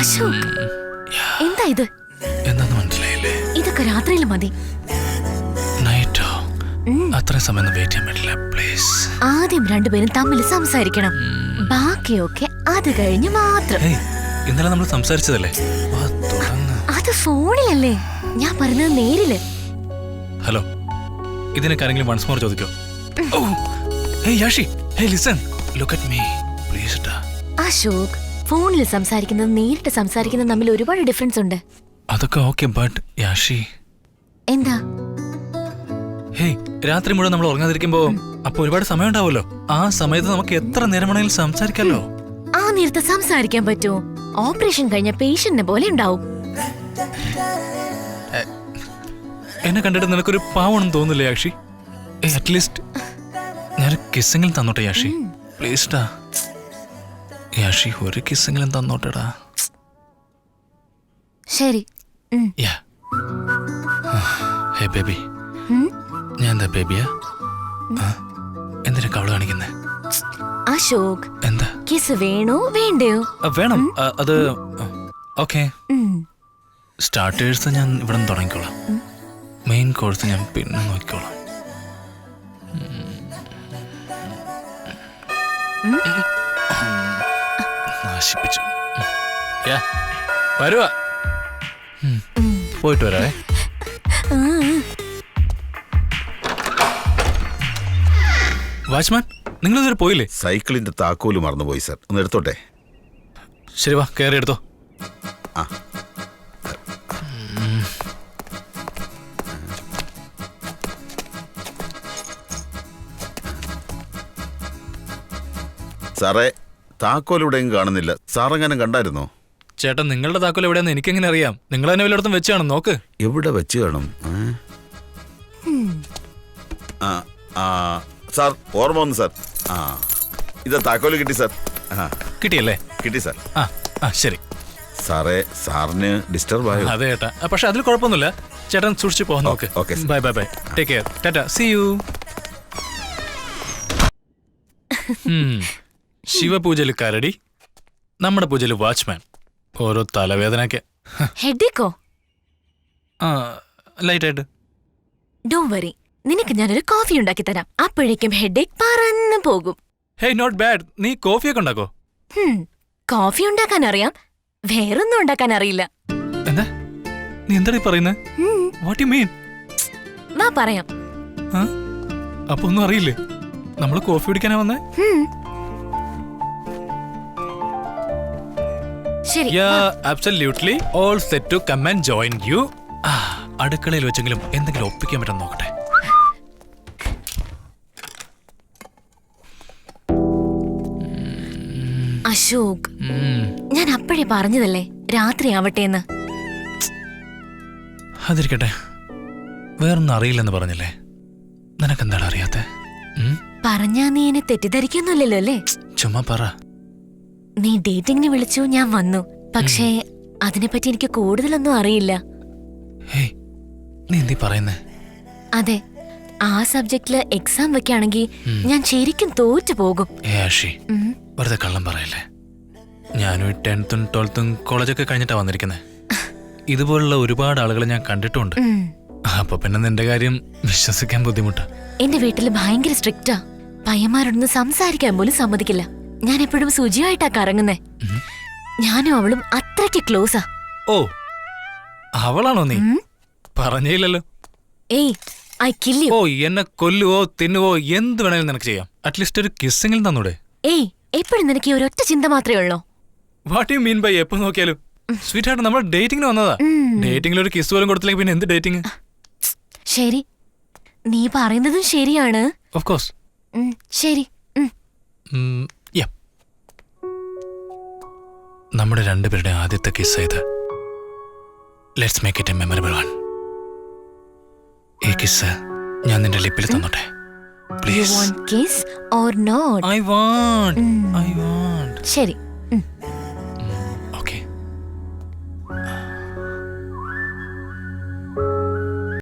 അശോക്, എന്താ ഇത്? എന്താന്ന് മനസ്സിലായില്ലേ? ഇതൊക്കെ രാത്രിയിൽ മതി. നൈറ്റോ? അത്രയും സമയം വെയിറ്റ് ചെയ്യാൻ പറ്റില്ല, പ്ലീസ്. ആദ്യം രണ്ടുപേരും തമ്മിൽ സംസാരിക്കണം, ബാക്കിയൊക്കെ അത് കഴിഞ്ഞ് മാത്രം. ഇന്നലെ നമ്മൾ സംസാരിച്ചതല്ലേ? അത് ഫോണിലല്ലേ, ഞാൻ പറഞ്ഞത് നേരില്. ഹലോ, ഇതിനൊക്കെ ആരെങ്കിലും വൺസ് മോർ ചോദിക്കോ? Hey Yashi, hey listen, look at me, please da. Ashok, ഫോണിൽ സംസാരിക്കുന്നത് നേരിട്ട് സംസാരിക്കുന്നത് തമ്മിൽ ഒരുപാട് ഡിഫറൻസ് ഉണ്ട്. അതൊക്കെ ഓക്കെ, ബട്ട് യാഷി. എന്താ? ഹേയ്, രാത്രി മുഴുവൻ നമ്മൾ ഉറങ്ങാതിരിക്കുമ്പോ അപ്പൊ ഒരുപാട് സമയം ഉണ്ടാവുമല്ലോ. ആ സമയത്ത് നമുക്ക് എത്ര നേരം വേണമെങ്കിലും സംസാരിക്കാമല്ലോ. ആ നേരത്തെ സംസാരിക്കാൻ പറ്റുമോ? ഓപ്പറേഷൻ കഴിഞ്ഞ പേഷ്യന്റിനെ പോലെ ഉണ്ടാവും. എന്നെ കണ്ടിട്ട് നിനക്കൊരു പാവണെന്ന് തോന്നില്ലേ യാഷി? അറ്റ്ലീസ്റ്റ് ഞാൻ കിസ്സെങ്കിലും തന്നോട്ടെ യാഷി, പ്ലീസ് ഡാ. യാഷി, ഒരു കിസ്സെങ്കിലും തന്നോട്ടെടാ. ശരി. ഹേ ബേബി. ഞാൻ എന്താ ബേബിയാ? എന്തിനാ കവള് കാണിക്കുന്നേ? അശോക്, എന്താ കിസ് വേണോ വേണ്ടയോ? വേണം. അത് ഓക്കെ. സ്റ്റാർട്ടേഴ്സ് ഞാൻ ഇവിടെ നിന്ന് തുടങ്ങിക്കോളാം. മെയിൻ കോഴ്സ് ഞാൻ പിന്നെ നോക്കിക്കോളാം. നാശിപ്പിച്ചു. വരുവാ, പോയിട്ട് വരാവേ. വാച്ച്മാൻ, നിങ്ങളിതുവരെ പോയില്ലേ? സൈക്കിളിന്റെ താക്കോല് മറന്നുപോയി സർ, ഒന്ന് എടുത്തോട്ടെ. ശരി, വാ, കയറി എടുത്തോ. ആ, സാറേ, താക്കോലിവിടെയും കാണുന്നില്ല. സാറെങ്ങനെ കണ്ടായിരുന്നോ? ചേട്ടൻ, നിങ്ങളുടെ താക്കോൽ എവിടെയാന്ന് എനിക്കെങ്ങനെ അറിയാം? നിങ്ങൾ തന്നെ വല്ലയിടത്തും വെച്ചാണ്, നോക്ക്. എവിടെ വെച്ച് കാണും? സാർ, ഓർമ്മ വന്നു സാർ. ഇത് താക്കോല് കിട്ടി സാർ. കിട്ടിയല്ലേ? കിട്ടി സാർ. ശരി സാറേ, സാറിന് ഡിസ്റ്റർബ് ആയോ? അതെ ചേട്ടാ, പക്ഷെ അതിൽ കുഴപ്പമൊന്നുമില്ല. ചേട്ടൻ സൂക്ഷിച്ച് പോകാൻ നോക്ക്. Bye bye bye, take care, tata, see you. ശിവപൂജയില് കരടി, നമ്മുടെ പൂജയില് വാച്ച്മാൻ. ഓരോ തലവേദനക്ക്. ഹെഡേക്കോ? ലൈറ്റ് ആയിട്ട്. ഡോണ്ട് വറി, നിനക്ക് ഞാനൊരു കോഫി ഉണ്ടാക്കി തരാം. അപ്പോഴേക്കും ഹെഡേക്ക് പറന്നു പോകും. Hey, not bad. നീ കോഫിയൊക്കെ ഉണ്ടാക്കോ? കോഫി ഉണ്ടാക്കാൻ അറിയാം, വേറൊന്നും ഉണ്ടാക്കാൻ അറിയില്ല. എന്താ നീ എന്താ പറയുന്നത്? What you mean? വാ പറയാം. അപ്പൊ ഒന്നും അറിയില്ലേ? നമ്മള് കോഫി കുടിക്കാനാ വന്നേ? ശരി. Absolutely all set to come and join you. അടുക്കളയിൽ വെച്ചെങ്കിലും എന്തെങ്കിലും ഒപ്പിക്കാൻ പറ്റും നോക്കട്ടെ. അശോക്, ഞാൻ അപ്പോഴേ പറഞ്ഞതല്ലേ രാത്രി ആവട്ടെ എന്ന്. അതിരിക്കട്ടെ, വേറൊന്നും അറിയില്ലെന്ന് പറഞ്ഞല്ലേ? നിനക്കെന്താണ് അറിയാത്തെ? പറഞ്ഞാ നീ എന്നെ തെറ്റിദ്ധരിക്കൊന്നുമില്ലല്ലോ അല്ലേ? ചുമ്മാ പറ. നീ ഡേറ്റിംഗിന് വിളിച്ചു, ഞാൻ വന്നു. പക്ഷേ അതിനെപ്പറ്റി എനിക്ക് കൂടുതലൊന്നും അറിയില്ല. നീ എന്തി പറയുന്നേ? അതെ, ആ സബ്ജക്റ്റില് എക്സാം വെക്കുകയാണെങ്കിൽ ഞാൻ ശരിക്കും തോറ്റു പോകും. വെറുതെ കള്ളം പറയല്ലേ. ഞാനും 10th 12th കോളേജൊക്കെ കഴിഞ്ഞിട്ടാ വന്നിരിക്കുന്നത്. ഇതുപോലുള്ള ഒരുപാട് ആളുകളെ ഞാൻ കണ്ടിട്ടുണ്ട്. അപ്പൊ പിന്നെ നിന്റെ കാര്യം വിശ്വസിക്കാൻ ബുദ്ധിമുട്ടാ. എന്റെ വീട്ടില് ഭയങ്കര സ്ട്രിക്റ്റാ. പയ്യന്മാരോടൊന്നും സംസാരിക്കാൻ പോലും സമ്മതിക്കില്ല. ഞാൻ എപ്പോഴും സുജിയായിട്ടാ കറങ്ങുന്നേ. ഞാനും അവളും അത്രയ്ക്ക് ക്ലോസാ. ഓ, അവളാണോ നീ? പറഞ്ഞില്ലല്ലോ. ഏയ്, ഐ കിൽ യു. ഓ, എന്നെ കൊല്ലുവോ തിന്നുവോ എന്ത് വേണേലും നിനക്ക് ചെയ്യാം. അറ്റ്ലീസ്റ്റ് ഒരു കിസ്സെങ്കിലും തന്നൂടെ? ഏയ്, എപ്പോഴും നിനക്ക് ഒരൊറ്റ ചിന്ത മാത്രമേ ഉള്ളൂ. വാട്ട് യു മീൻ ബൈ എപ്പോ നോക്കിയാലും? സ്വീറ്റ് ആയിട്ട് നമ്മൾ ഡേറ്റിംഗിന് വന്നതാ. ഡേറ്റിംഗിൽ ഒരു കിസ് പോലും കൊടുത്തില്ലെങ്കിൽ പിന്നെ എന്ത് ഡേറ്റിംഗ്? ശരി, നീ പറയുന്നതും ശരിയാണ്. Of course. ശരി. നമ്മുടെ രണ്ടുപേരുടെ ആദ്യത്തെ കിസ് ഇത്. Let's make it A memorable one. ഈ കിസ് ഞാൻ നിന്റെ ലിപ്പിൽ തന്നോട്ടെ, please. You want kiss or not? I want. ശരി.